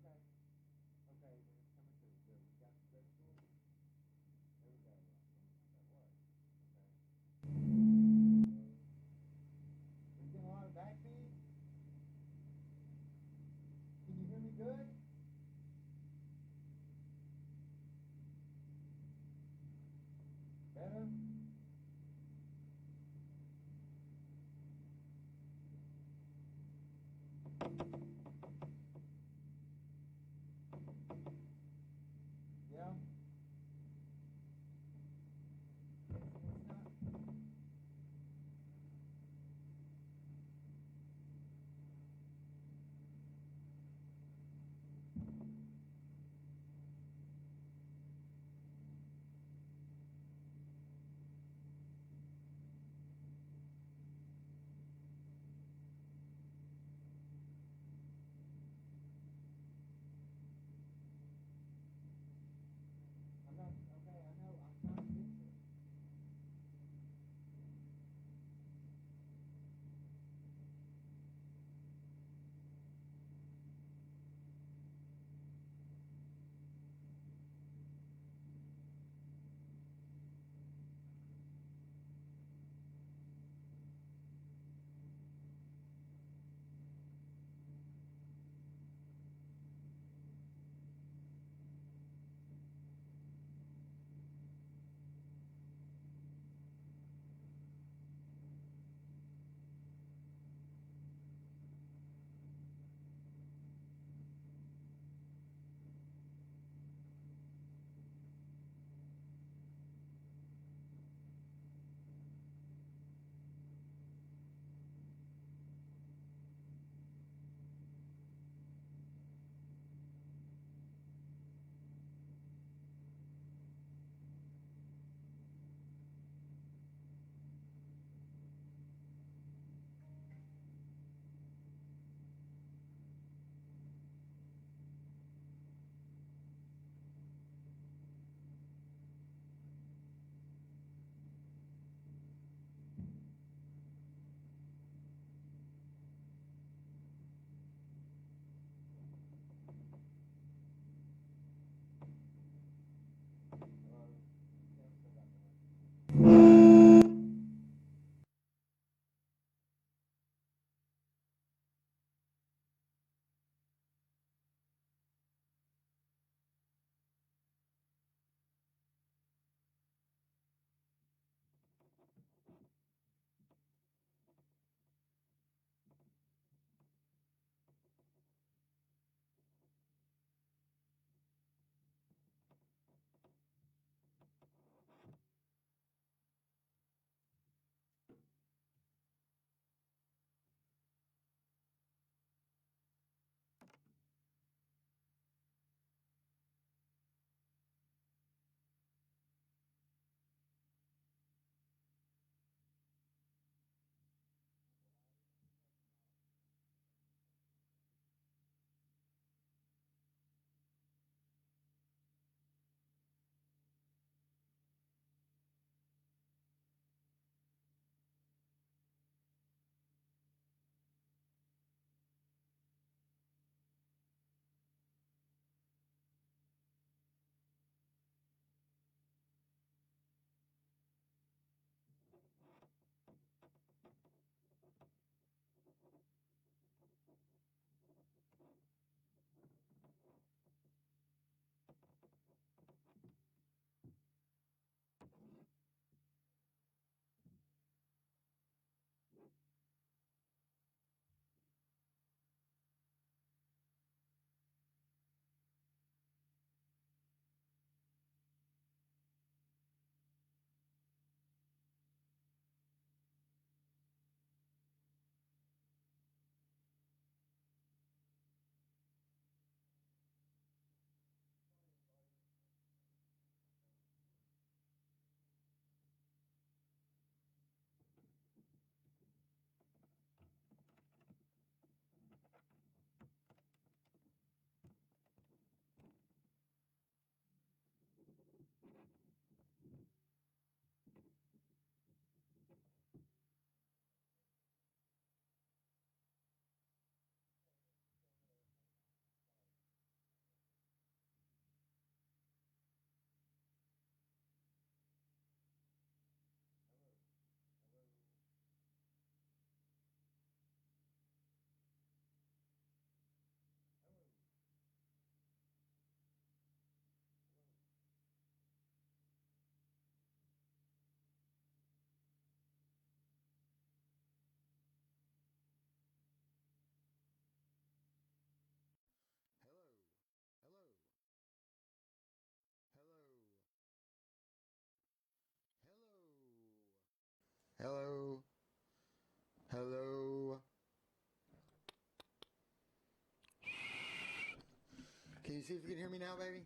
Okay. Okay, then it's coming through. Good. We got the good tool. There we go. That was. Okay. Are you getting a lot of back feed? Can you hear me good? Better? Yeah? It's not. Hello. Hello. Can you see if you can hear me now, baby?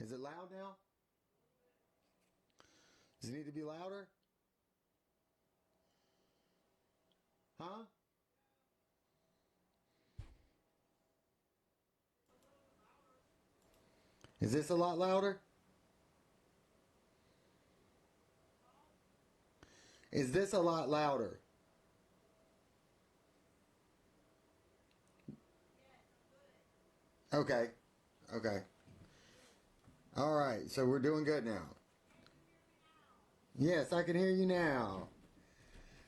Is it loud now? Does it need to be louder? Huh? Is this a lot louder? Is this a lot louder? Okay. Okay. All right. So we're doing good now. Yes, I can hear you now.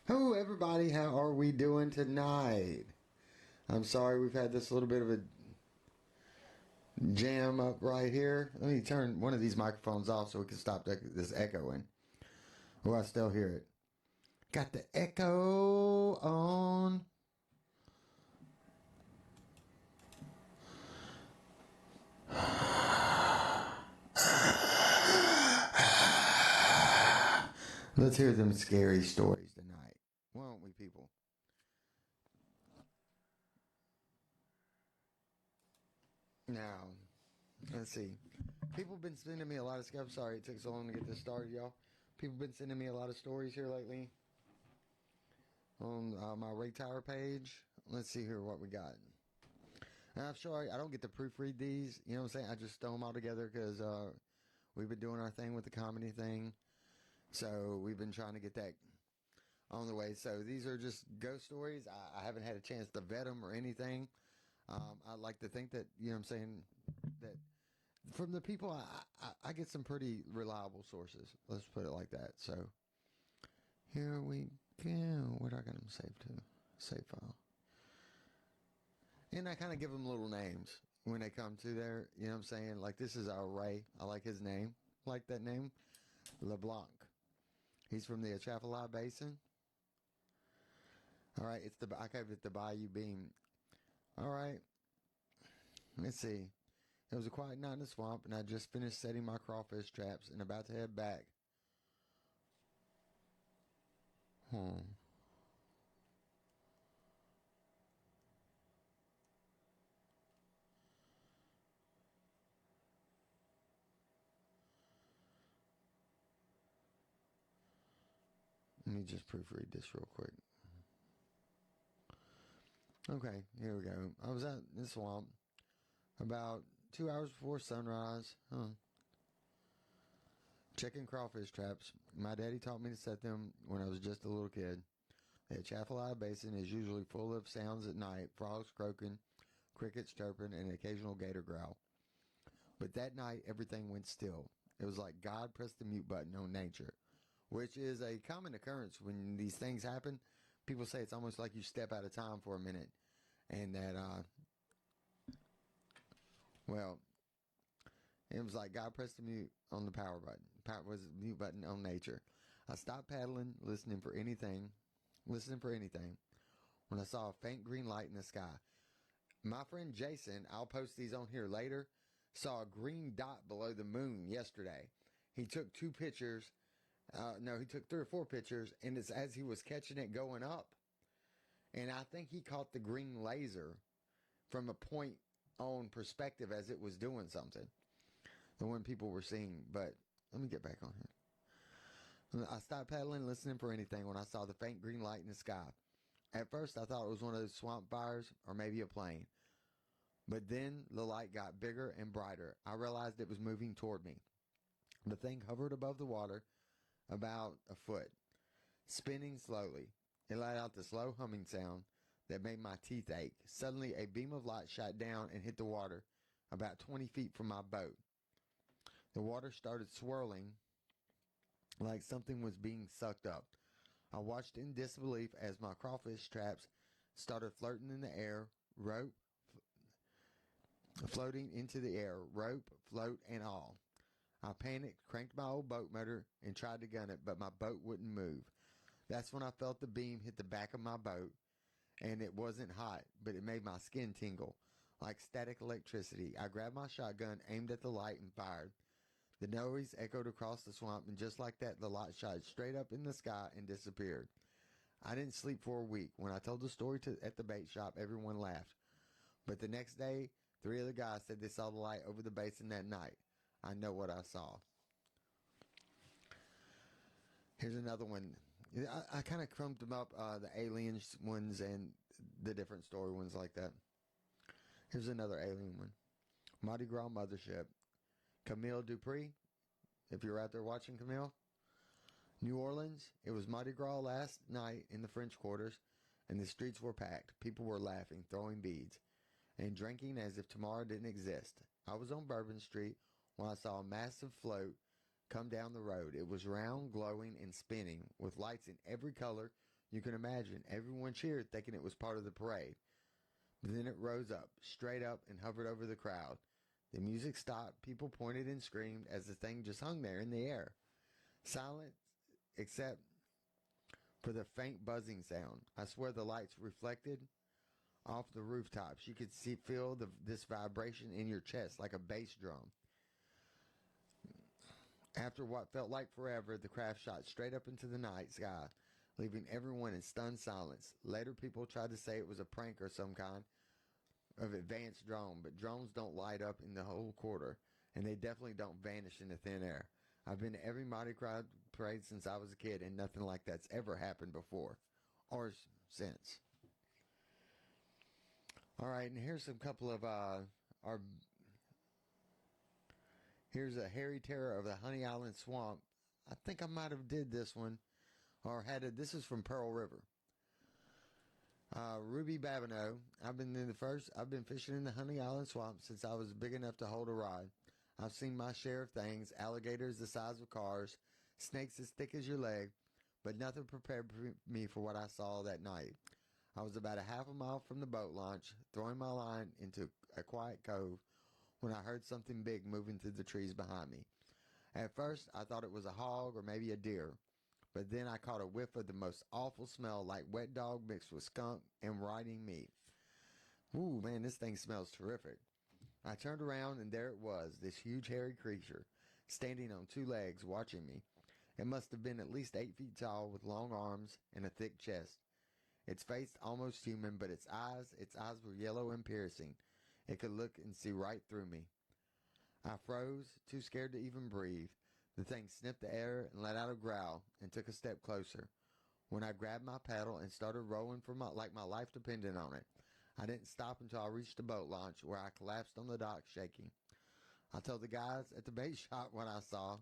Hello, everybody. How are we doing tonight? I'm sorry we've had this little bit of a jam up right here. Let me turn one of these microphones off so we can stop this echoing. Oh, I still hear it. Got the echo on. Let's hear them scary stories tonight, won't we, people? Now, let's see. People have been sending me a lot of stuff. Sorry it took so long to get this started, y'all. People have been sending me a lot of stories here lately on my Ray Tower page. Let's see here what we got. And I'm sorry I don't get to proofread these. You know what I'm saying? I just throw them all together because we've been doing our thing with the comedy thing. So we've been trying to get that on the way. So these are just ghost stories. I haven't had a chance to vet them or anything. I like to think that, you know what I'm saying, that from the people, I get some pretty reliable sources. Let's put it like that. So here we go. What I got them saved to? Save file. And I kind of give them little names when they come to there. You know what I'm saying? Like this is our Ray. I like his name. Like that name. LeBlanc. He's from the Atchafalaya Basin. All right. I gave it the Bayou Beam. All right. Let's see. It was a quiet night in the swamp, and I just finished setting my crawfish traps and about to head back home. Let me just proofread this real quick. Okay, here we go. I was out in the swamp about 2 hours before sunrise. Checking crawfish traps. My daddy taught me to set them when I was just a little kid. The Atchafalaya Basin is usually full of sounds at night, frogs croaking, crickets chirping, and an occasional gator growl. But that night, everything went still. It was like God pressed the mute button on nature, which is a common occurrence when these things happen. People say it's almost like you step out of time for a minute, and that, well, it was like God pressed the mute on the power button. Power was the mute button on nature. I stopped paddling, listening for anything, when I saw a faint green light in the sky. My friend Jason, I'll post these on here later, saw a green dot below the moon yesterday. He took 2 pictures. No, he took 3 or 4 pictures, and it's as he was catching it going up. And I think he caught the green laser from a point on perspective as it was doing something. The one people were seeing. But let me get back on here. I stopped paddling, listening for anything when I saw the faint green light in the sky. At first, I thought it was one of those swamp fires or maybe a plane. But then the light got bigger and brighter. I realized it was moving toward me. The thing hovered above the water about a foot, spinning slowly. It let out the slow humming sound that made my teeth ache. Suddenly, a beam of light shot down and hit the water about 20 feet from my boat. The water started swirling like something was being sucked up. I watched in disbelief as my crawfish traps started floating in the air, floating into the air, rope, float, and all. I panicked, cranked my old boat motor, and tried to gun it, but my boat wouldn't move. That's when I felt the beam hit the back of my boat, and it wasn't hot, but it made my skin tingle like static electricity. I grabbed my shotgun, aimed at the light, and fired. The noise echoed across the swamp, and just like that, the light shot straight up in the sky and disappeared. I didn't sleep for a week. When I told the story at the bait shop, everyone laughed. But the next day, 3 other guys said they saw the light over the basin that night. I know what I saw. Here's another one. I kind of crumped them up, the aliens ones and the different story ones like that. Here's another alien one. Mardi Gras Mothership. Camille Dupree, if you're out there watching, Camille. New Orleans, it was Mardi Gras last night in the French Quarters, and the streets were packed. People were laughing, throwing beads, and drinking as if tomorrow didn't exist. I was on Bourbon Street when I saw a massive float come down the road. It was round, glowing, and spinning, with lights in every color you can imagine. Everyone cheered, thinking it was part of the parade. But then it rose up, straight up, and hovered over the crowd. The music stopped. People pointed and screamed as the thing just hung there in the air. Silent, except for the faint buzzing sound. I swear the lights reflected off the rooftops. You could feel this vibration in your chest like a bass drum. After what felt like forever, the craft shot straight up into the night sky, leaving everyone in stunned silence. Later, people tried to say it was a prank or some kind of advanced drone, but drones don't light up in the whole quarter, and they definitely don't vanish into thin air. I've been to every Mardi Gras parade since I was a kid, and nothing like that's ever happened before, or since. All right, and here's some couple of here's a hairy terror of the Honey Island Swamp. I think I might have did this one, or had it. This is from Pearl River. Ruby Babineau. I've been fishing in the Honey Island Swamp since I was big enough to hold a rod. I've seen my share of things, alligators the size of cars, snakes as thick as your leg, but nothing prepared me for what I saw that night. I was about a half a mile from the boat launch, throwing my line into a quiet cove, when I heard something big moving through the trees behind me. At first, I thought it was a hog or maybe a deer. But then I caught a whiff of the most awful smell, like wet dog mixed with skunk and rotting meat. Ooh, man, this thing smells terrific. I turned around, and there it was, this huge hairy creature, standing on 2 legs, watching me. It must have been at least 8 feet tall, with long arms and a thick chest. Its face almost human, but its eyes were yellow and piercing. It could look and see right through me. I froze, too scared to even breathe. The thing sniffed the air and let out a growl and took a step closer. When I grabbed my paddle and started rowing like my life depended on it, I didn't stop until I reached the boat launch, where I collapsed on the dock shaking. I told the guys at the bait shop what I saw,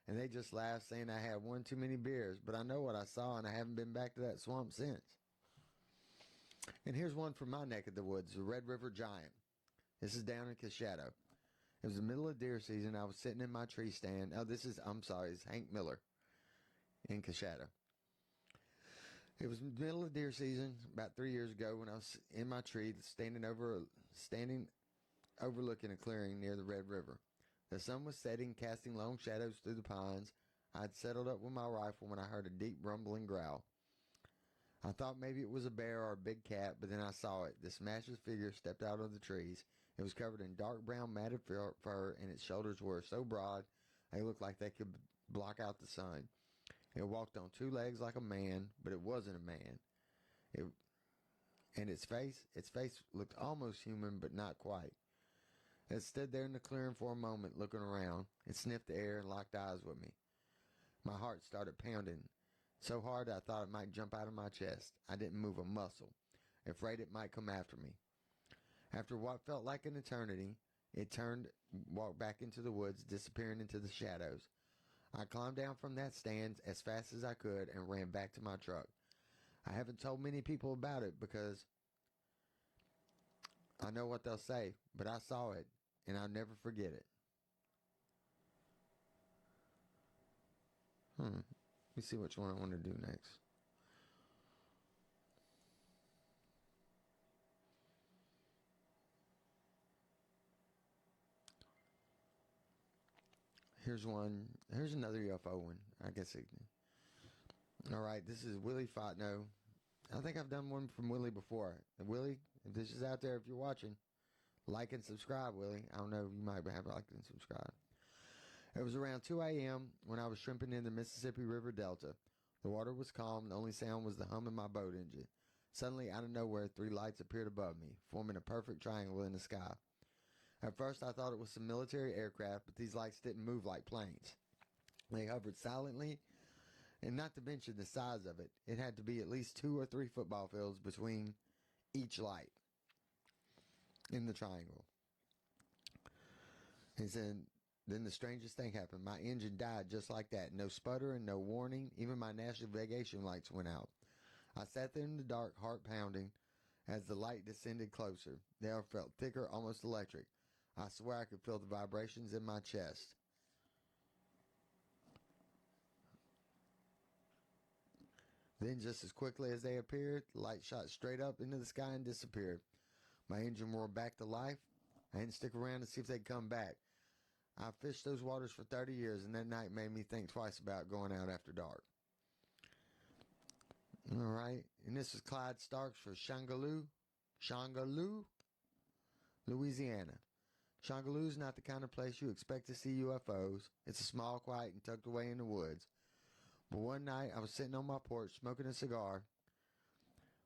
and they just laughed, saying I had one too many beers, but I know what I saw, and I haven't been back to that swamp since. And here's one from my neck of the woods, the Red River Giant. This is down in Coshado. It was the middle of deer season. I was sitting in my tree stand. It's Hank Miller in Coshado. It was the middle of deer season about 3 years ago when I was in my tree standing overlooking a clearing near the Red River. The sun was setting, casting long shadows through the pines. I'd settled up with my rifle when I heard a deep rumbling growl. I thought maybe it was a bear or a big cat, but then I saw it. This massive figure stepped out of the trees. It was covered in dark brown matted fur, and its shoulders were so broad they looked like they could block out the sun. It walked on 2 legs like a man, but it wasn't a man. Its face looked almost human, but not quite. It stood there in the clearing for a moment, looking around. It sniffed the air and locked eyes with me. My heart started pounding so hard I thought it might jump out of my chest. I didn't move a muscle, afraid it might come after me. After what felt like an eternity, it turned, walked back into the woods, disappearing into the shadows. I climbed down from that stand as fast as I could and ran back to my truck. I haven't told many people about it because I know what they'll say, but I saw it, and I'll never forget it. Let me see which one I want to do next. Here's one. Here's another UFO one. All right, this is Willie Fotno. I think I've done one from Willie before. Willie, if this is out there, if you're watching, like and subscribe, Willie. I don't know, you might have liked and subscribed. It was around 2 a.m. when I was shrimping in the Mississippi River Delta. The water was calm. The only sound was the hum of my boat engine. Suddenly, out of nowhere, 3 lights appeared above me, forming a perfect triangle in the sky. At first, I thought it was some military aircraft, but these lights didn't move like planes. They hovered silently, and not to mention the size of it, it had to be at least 2 or 3 football fields between each light in the triangle. He said, then the strangest thing happened. My engine died just like that. No sputter and no warning. Even my navigation lights went out. I sat there in the dark, heart pounding, as the light descended closer. The air felt thicker, almost electric. I swear I could feel the vibrations in my chest. Then, just as quickly as they appeared, the light shot straight up into the sky and disappeared. My engine roared back to life. I didn't stick around to see if they'd come back. I fished those waters for 30 years, and that night made me think twice about going out after dark. All right, and this is Clyde Starks for Shangaloo, Louisiana. Shangaloo is not the kind of place you expect to see UFOs. It's a small, quiet, and tucked away in the woods. But one night, I was sitting on my porch smoking a cigar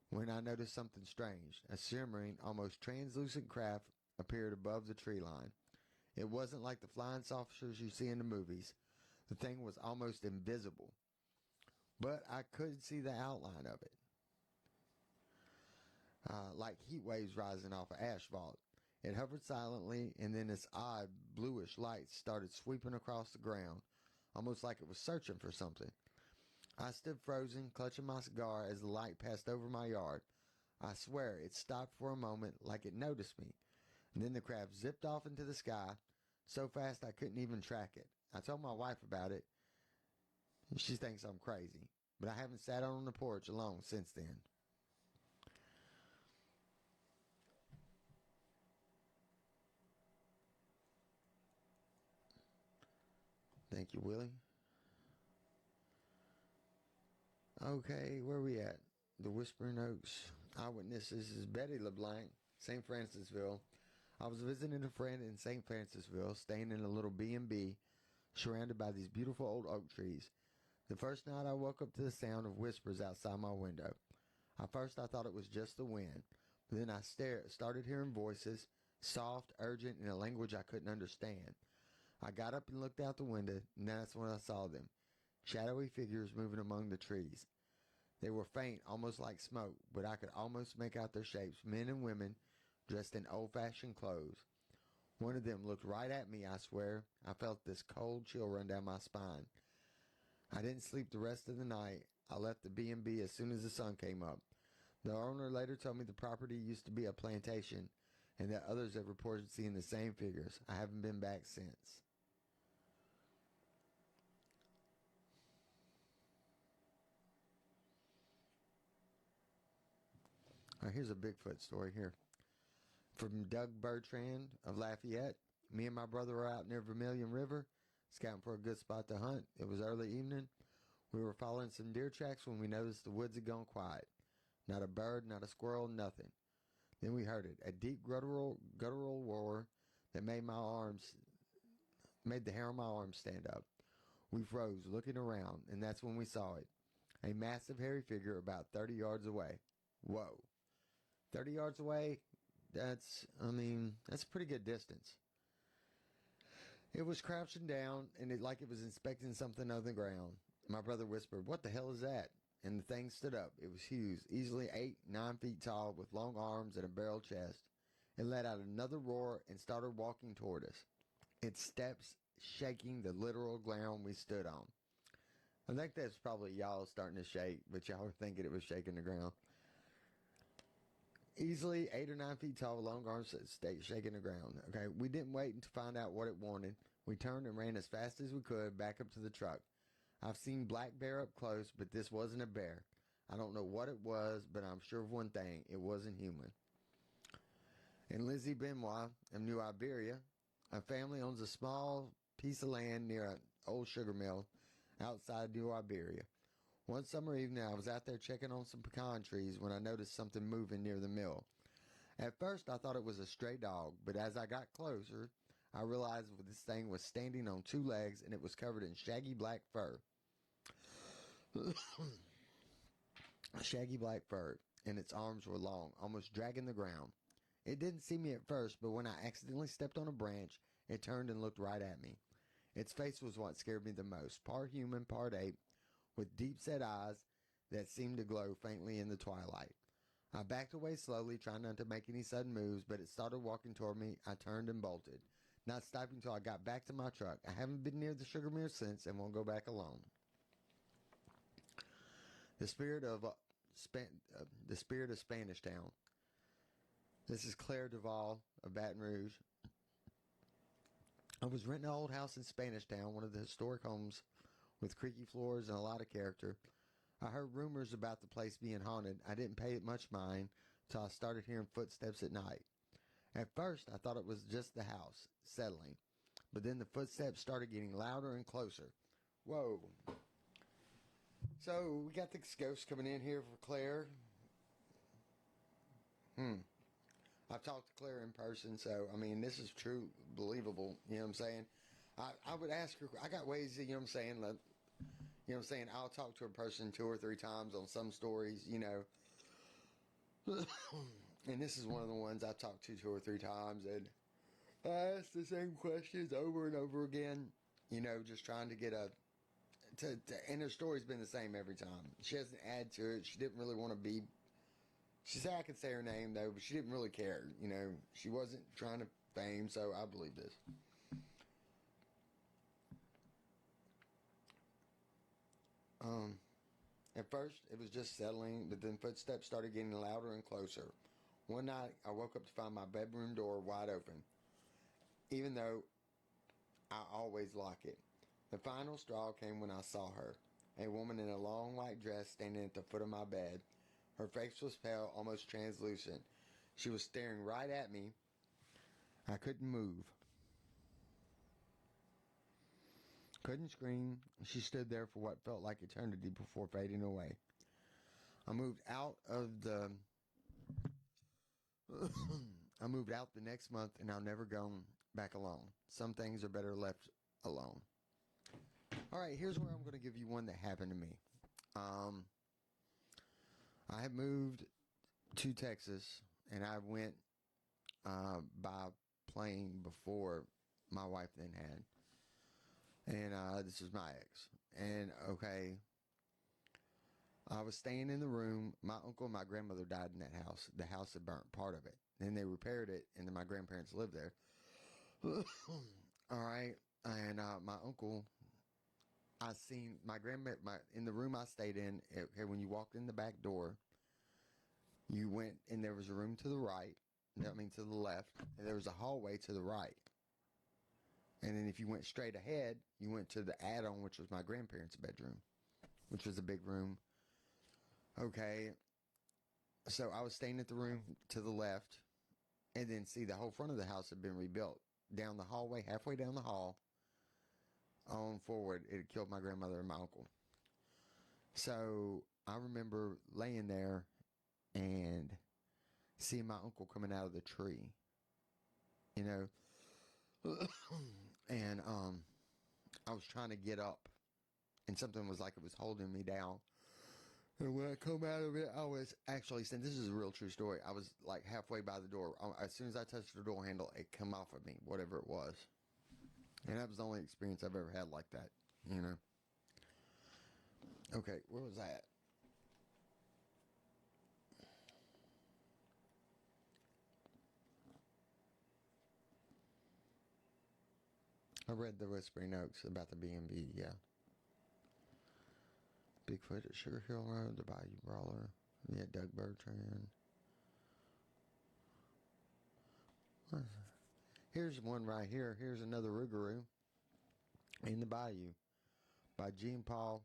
when I noticed something strange. A shimmering, almost translucent craft appeared above the tree line. It wasn't like the flying saucers you see in the movies. The thing was almost invisible. But I could see the outline of it. Like heat waves rising off of asphalt. It hovered silently, and then its odd bluish light started sweeping across the ground, almost like it was searching for something. I stood frozen, clutching my cigar as the light passed over my yard. I swear it stopped for a moment like it noticed me. And then the craft zipped off into the sky so fast I couldn't even track it. I told my wife about it. She thinks I'm crazy, but I haven't sat on the porch alone since then. Thank you, Willie. Okay, where are we at? The Whispering Oaks. Eyewitness, this is Betty LeBlanc, St. Francisville. I was visiting a friend in St. Francisville, staying in a little B&B, surrounded by these beautiful old oak trees. The first night I woke up to the sound of whispers outside my window. At first I thought it was just the wind, but then I started hearing voices, soft, urgent, in a language I couldn't understand. I got up and looked out the window, and that's when I saw them. Shadowy figures moving among the trees. They were faint, almost like smoke, but I could almost make out their shapes, men and women, dressed in old-fashioned clothes. One of them looked right at me, I swear. I felt this cold chill run down my spine. I didn't sleep the rest of the night. I left the B&B as soon as the sun came up. The owner later told me the property used to be a plantation, and that others have reported seeing the same figures. I haven't been back since. Here's a Bigfoot story here. From Doug Bertrand of Lafayette. Me and my brother were out near Vermilion River, scouting for a good spot to hunt. It was early evening. We were following some deer tracks when we noticed the woods had gone quiet. Not a bird, not a squirrel, nothing. Then we heard it, a deep guttural roar that made the hair on my arms stand up. We froze, looking around, and that's when we saw it. A massive hairy figure about 30 yards away. Whoa. 30 yards away, that's a pretty good distance. It was crouching down, and like it was inspecting something on the ground. My brother whispered, "What the hell is that?" And the thing stood up. It was huge, easily 8-9 feet tall, with long arms and a barrel chest. It let out another roar and started walking toward us, its steps shaking the literal ground we stood on. I think that's probably y'all starting to shake, but y'all were thinking it was shaking the ground. Easily 8 or 9 feet tall, long arms shaking the ground. Okay, we didn't wait to find out what it wanted. We turned and ran as fast as we could back up to the truck. I've seen black bear up close, but this wasn't a bear. I don't know what it was, but I'm sure of one thing. It wasn't human. In Lizzie Benoit of New Iberia, a family owns a small piece of land near an old sugar mill outside New Iberia. One summer evening, I was out there checking on some pecan trees when I noticed something moving near the mill. At first, I thought it was a stray dog, but as I got closer, I realized this thing was standing on two legs and it was covered in shaggy black fur. Shaggy black fur, and its arms were long, almost dragging the ground. It didn't see me at first, but when I accidentally stepped on a branch, it turned and looked right at me. Its face was what scared me the most, part human, part ape, with deep-set eyes that seemed to glow faintly in the twilight. I backed away slowly, trying not to make any sudden moves, but it started walking toward me. I turned and bolted, not stopping until I got back to my truck. I haven't been near the sugar mill since and won't go back alone. The spirit of Spanish Town. This is Claire Duvall of Baton Rouge. I was renting an old house in Spanish Town, one of the historic homes with creaky floors and a lot of character. I heard rumors about the place being haunted. I didn't pay it much mind till I started hearing footsteps at night. At first, I thought it was just the house settling, but then the footsteps started getting louder and closer. Whoa. So, we got this ghost coming in here for Claire. I've talked to Claire in person, so, I mean, this is true, believable, you know what I'm saying? I would ask her, I got ways, you know what I'm saying, you know what I'm saying, I'll talk to a person 2 or 3 times on some stories, you know. And this is one of the ones I've talked to 2 or 3 times, and I ask the same questions over and over again, you know, just trying to get and her story's been the same every time. She doesn't add to it. She didn't really want to be. She said I could say her name though, but she didn't really care. You know, she wasn't trying to fame, so I believe this. At first, it was just settling, but then footsteps started getting louder and closer. One night, I woke up to find my bedroom door wide open, even though I always lock it. The final straw came when I saw her, a woman in a long white dress standing at the foot of my bed. Her face was pale, almost translucent. She was staring right at me. I couldn't move. Couldn't scream. She stood there for what felt like eternity before fading away. I moved out the next month, and I've never gone back alone. Some things are better left alone. All right, here's where I'm going to give you one that happened to me. I had moved to Texas, and I went by plane before my wife then had. And this is my ex. And, okay, I was staying in the room. My uncle and my grandmother died in that house. The house had burnt part of it. And they repaired it, and then my grandparents lived there. All right, and my uncle, I seen my in the room I stayed in, when you walked in the back door, you went, and there was a room to the right, to the left, and there was a hallway to the right. And then if you went straight ahead, you went to the add-on, which was my grandparents' bedroom, which was a big room. Okay, so I was staying at the room to the left, and then see, the whole front of the house had been rebuilt. Down the hallway, halfway down the hall, on forward, it had killed my grandmother and my uncle. So I remember laying there and seeing my uncle coming out of the tree, you know, and I was trying to get up, and something was like it was holding me down. And when I come out of it, I was actually saying, this is a real true story. I was like halfway by the door. As soon as I touched the door handle, it come off of me, whatever it was. And that was the only experience I've ever had like that, you know. Okay, where was that? I read the Whispering Oaks about the B&B, yeah. Bigfoot at Sugar Hill Road, the Bayou Brawler. Yeah, Doug Bertrand. Here's one right here. Here's another Rougarou in the Bayou by Jean-Paul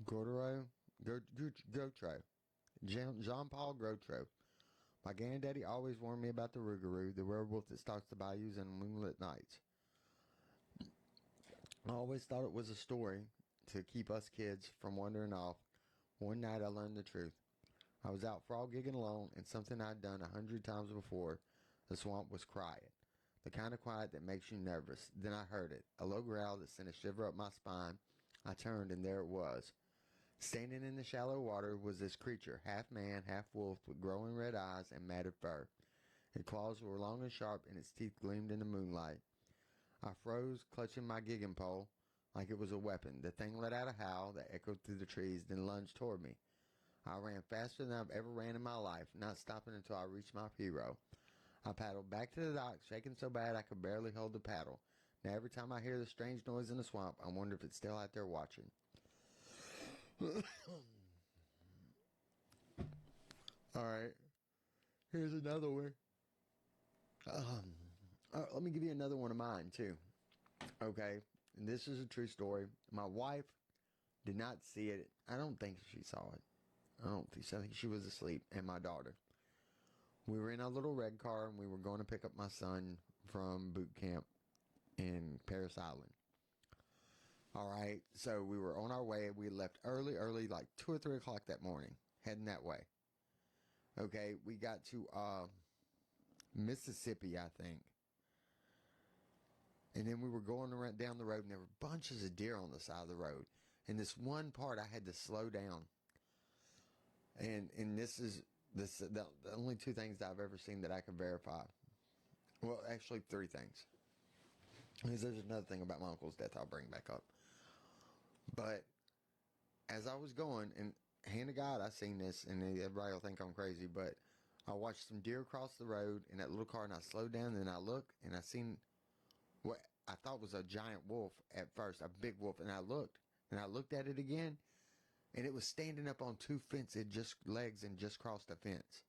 Gautreau. Jean-Paul Gautreau. My granddaddy always warned me about the Rougarou, the werewolf that stalks the bayous on moonlit nights. I always thought it was a story to keep us kids from wandering off. One night I learned the truth. I was out frog gigging alone, and something I'd done 100 times before. The swamp was crying. the kind of quiet that makes you nervous. Then I heard it, a low growl that sent a shiver up my spine. I turned, and there it was. Standing in the shallow water was this creature, half man, half wolf, with glowing red eyes and matted fur. Its claws were long and sharp, and its teeth gleamed in the moonlight. I froze, clutching my gigging pole like it was a weapon. The thing let out a howl that echoed through the trees, then lunged toward me. I ran faster than I've ever ran in my life, not stopping until I reached my hero. I paddled back to the dock, shaking so bad I could barely hold the paddle. Now every time I hear the strange noise in the swamp, I wonder if it's still out there watching. Alright, here's another one. Let me give you another one of mine, too. Okay, and this is a true story. My wife did not see it. I don't think she saw it. I think she was asleep, and my daughter. We were in a little red car, and we were going to pick up my son from boot camp in Paris Island. Alright, so we were on our way. We left early, like 2 or 3 o'clock that morning, heading that way. Okay, we got to Mississippi, I think. And then we were going around down the road, and there were bunches of deer on the side of the road. And this one part, I had to slow down. And this is the only 2 things that I've ever seen that I can verify. Well, actually 3 things. Because there's another thing about my uncle's death I'll bring back up. But as I was going, and hand to God, I seen this, and everybody will think I'm crazy, but I watched some deer cross the road in that little car, and I slowed down, and then I looked, and I seen what I thought was a giant wolf at first, a big wolf, and I looked at it again, and it was standing up on 2 fences, just legs, and just crossed a fence.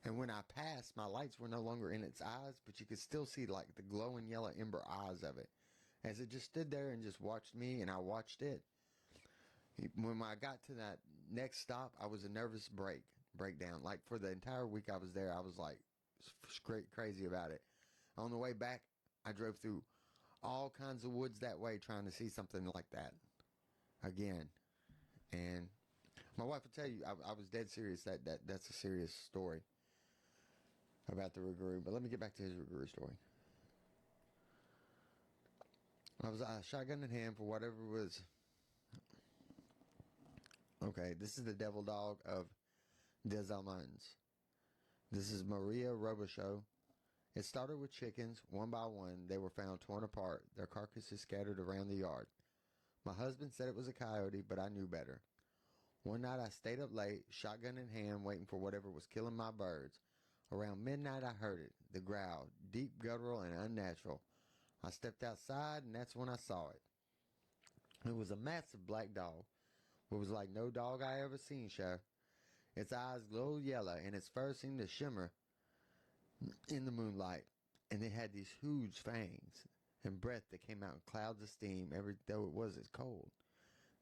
And when I passed, my lights were no longer in its eyes, but you could still see like the glowing yellow ember eyes of it. As it just stood there and just watched me, and I watched it. When I got to that next stop, I was a nervous breakdown. Like for the entire week I was there, I was like crazy about it. On the way back, I drove through all kinds of woods that way trying to see something like that again. And my wife will tell you, I was dead serious. That's a serious story about the Rougarou. But let me get back to his Rougarou story. I was shotgun in hand for whatever was. Okay, this is the devil dog of Des Allemands. This is Maria Robichaud. It started with chickens. One by one, they were found torn apart, their carcasses scattered around the yard. My husband said it was a coyote, but I knew better. One night I stayed up late, shotgun in hand, waiting for whatever was killing my birds. Around midnight I heard it, the growl, deep, guttural, and unnatural. I stepped outside, and that's when I saw it. It was a massive black dog. It was like no dog I ever seen, sure. Its eyes glowed yellow, and its fur seemed to shimmer in the moonlight. And it had these huge fangs and breath that came out in clouds of steam, though it was as cold.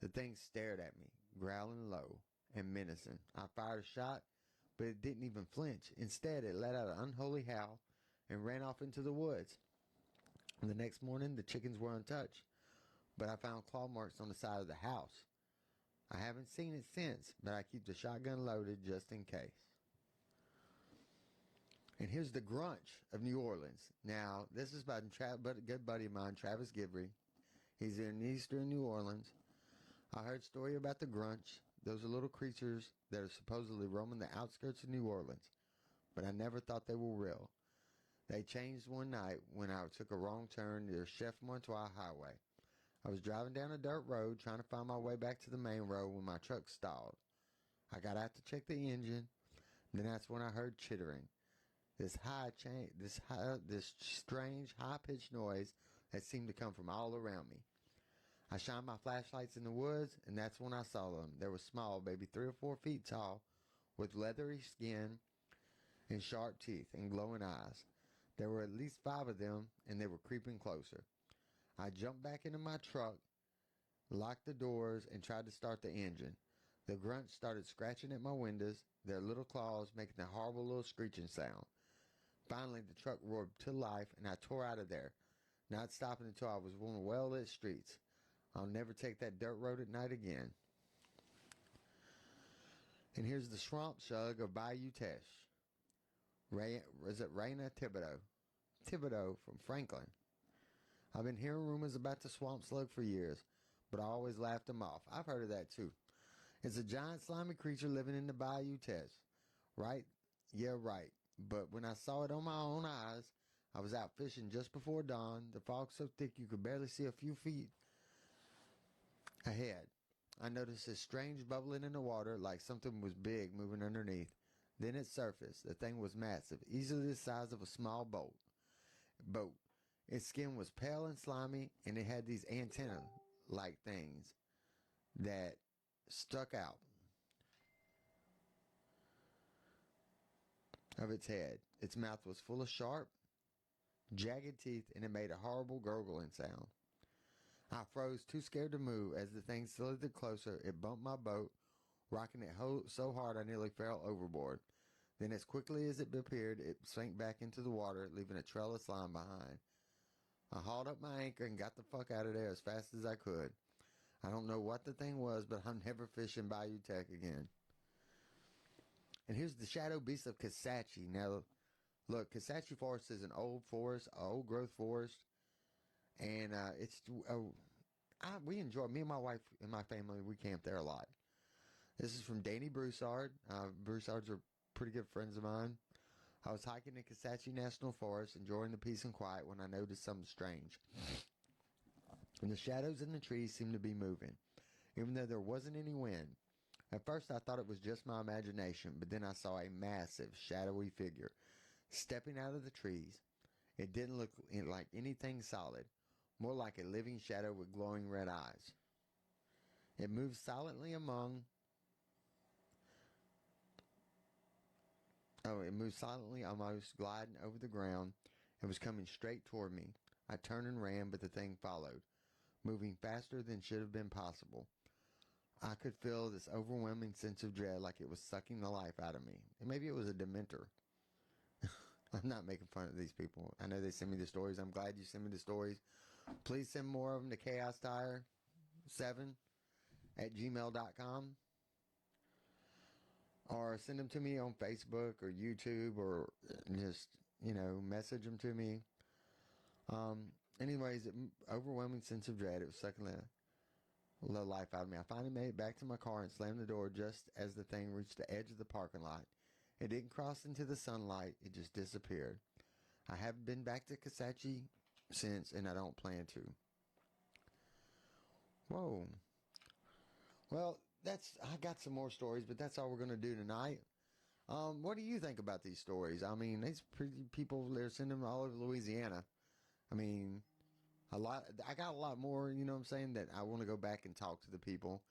The thing stared at me, growling low and menacing. I fired a shot, but it didn't even flinch. Instead, it let out an unholy howl and ran off into the woods. The next morning, the chickens were untouched, but I found claw marks on the side of the house. I haven't seen it since, but I keep the shotgun loaded just in case. And here's the Grunch of New Orleans. Now, this is by a good buddy of mine, Travis Gibbery. He's in eastern New Orleans. I heard a story about the Grunch. Those are little creatures that are supposedly roaming the outskirts of New Orleans, but I never thought they were real. They changed one night when I took a wrong turn near Chef Montois Highway. I was driving down a dirt road trying to find my way back to the main road when my truck stalled. I got out to check the engine. Then that's when I heard chittering. This strange high-pitched noise that seemed to come from all around me. I shined my flashlights in the woods, and that's when I saw them. They were small, maybe 3 or 4 feet tall, with leathery skin and sharp teeth and glowing eyes. There were at least 5 of them, and they were creeping closer. I jumped back into my truck, locked the doors, and tried to start the engine. The Grunts started scratching at my windows, their little claws making a horrible little screeching sound. Finally, the truck roared to life, and I tore out of there, not stopping until I was on well-lit streets. I'll never take that dirt road at night again. And here's the swamp shug of Bayou Teche. Is it Raina Thibodeau? Thibodeau from Franklin. I've been hearing rumors about the swamp slug for years, but I always laughed them off. I've heard of that too. It's a giant slimy creature living in the bayou Tess. Right? Yeah, right. But when I saw it on my own eyes, I was out fishing just before dawn. The fog so thick you could barely see a few feet ahead. I noticed this strange bubbling in the water like something was big moving underneath. Then it surfaced. The thing was massive, easily the size of a small boat. Its skin was pale and slimy, and it had these antenna-like things that stuck out of its head. Its mouth was full of sharp, jagged teeth, and it made a horrible gurgling sound. I froze, too scared to move. As the thing slithered closer, it bumped my boat, rocking it so hard I nearly fell overboard. Then as quickly as it appeared, it sank back into the water, leaving a trail of slime behind. I hauled up my anchor and got the fuck out of there as fast as I could. I don't know what the thing was, but I'm never fishing Bayou Tech again. And here's the shadow beast of Kisatchie. Now, look, Kisatchie Forest is an old forest, an old growth forest, and we enjoy, me and my wife and my family, we camp there a lot. This is from Danny Broussard. Broussards are pretty good friends of mine. I was hiking in Kisatchie National Forest, enjoying the peace and quiet when I noticed something strange. And the shadows in the trees seemed to be moving, even though there wasn't any wind. At first I thought it was just my imagination, but then I saw a massive, shadowy figure stepping out of the trees. It didn't look like anything solid, more like a living shadow with glowing red eyes. It moved silently almost gliding over the ground. It was coming straight toward me. I turned and ran, but the thing followed, moving faster than should have been possible. I could feel this overwhelming sense of dread, like it was sucking the life out of me. And maybe it was a dementor. I'm not making fun of these people. I know they send me the stories. I'm glad you send me the stories. Please send more of them to chaostire7@gmail.com. Or send them to me on Facebook or YouTube, or just, message them to me. Anyways, overwhelming sense of dread. It was sucking the life out of me. I finally made it back to my car and slammed the door just as the thing reached the edge of the parking lot. It didn't cross into the sunlight. It just disappeared. I haven't been back to Kisatchie since, and I don't plan to. Whoa. Well, I got some more stories, but that's all we're going to do tonight. What do you think about these stories? I mean, these people, they're sending them all over Louisiana. I mean, I got a lot more, that I want to go back and talk to the people.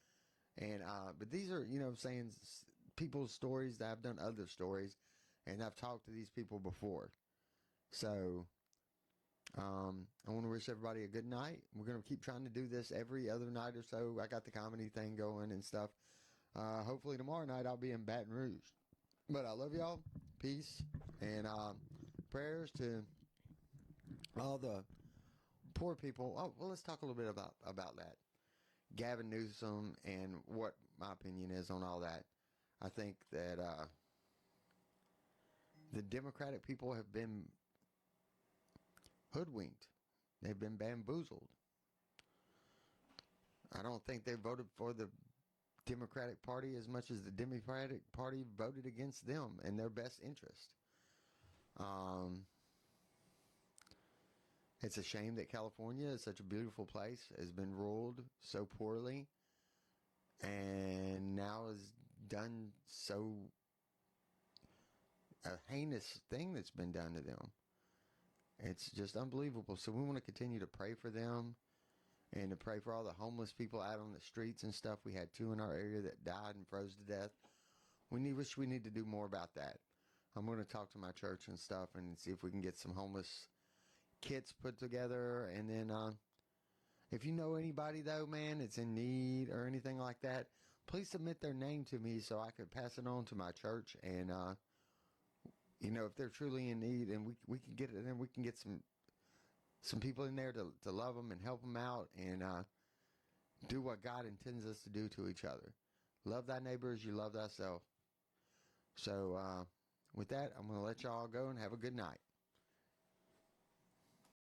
And, but these are, people's stories that I've done other stories, and I've talked to these people before. So, I want to wish everybody a good night. We're going to keep trying to do this every other night or so. I got the comedy thing going and stuff. Hopefully tomorrow night I'll be in Baton Rouge. But I love y'all. Peace. And prayers to all the poor people. Oh, well, let's talk a little bit about that. Gavin Newsom and what my opinion is on all that. I think that the Democratic people have been hoodwinked. They've been bamboozled. I don't think they voted for the Democratic Party as much as the Democratic Party voted against them in their best interest. It's a shame that California is such a beautiful place, has been ruled so poorly, and now is done so a heinous thing that's been done to them. It's just unbelievable. So we want to continue to pray for them and to pray for all the homeless people out on the streets and stuff. We had 2 in our area that died and froze to death. Wish we need to do more about that. I'm going to talk to my church and stuff and see if we can get some homeless kits put together. And then if you know anybody, though, man, that's in need or anything like that, please submit their name to me so I could pass it on to my church. And if they're truly in need, and we can get it, and then we can get some people in there to love them and help them out, and do what God intends us to do to each other. Love thy neighbor as you love thyself. So with that, I'm going to let y'all go and have a good night.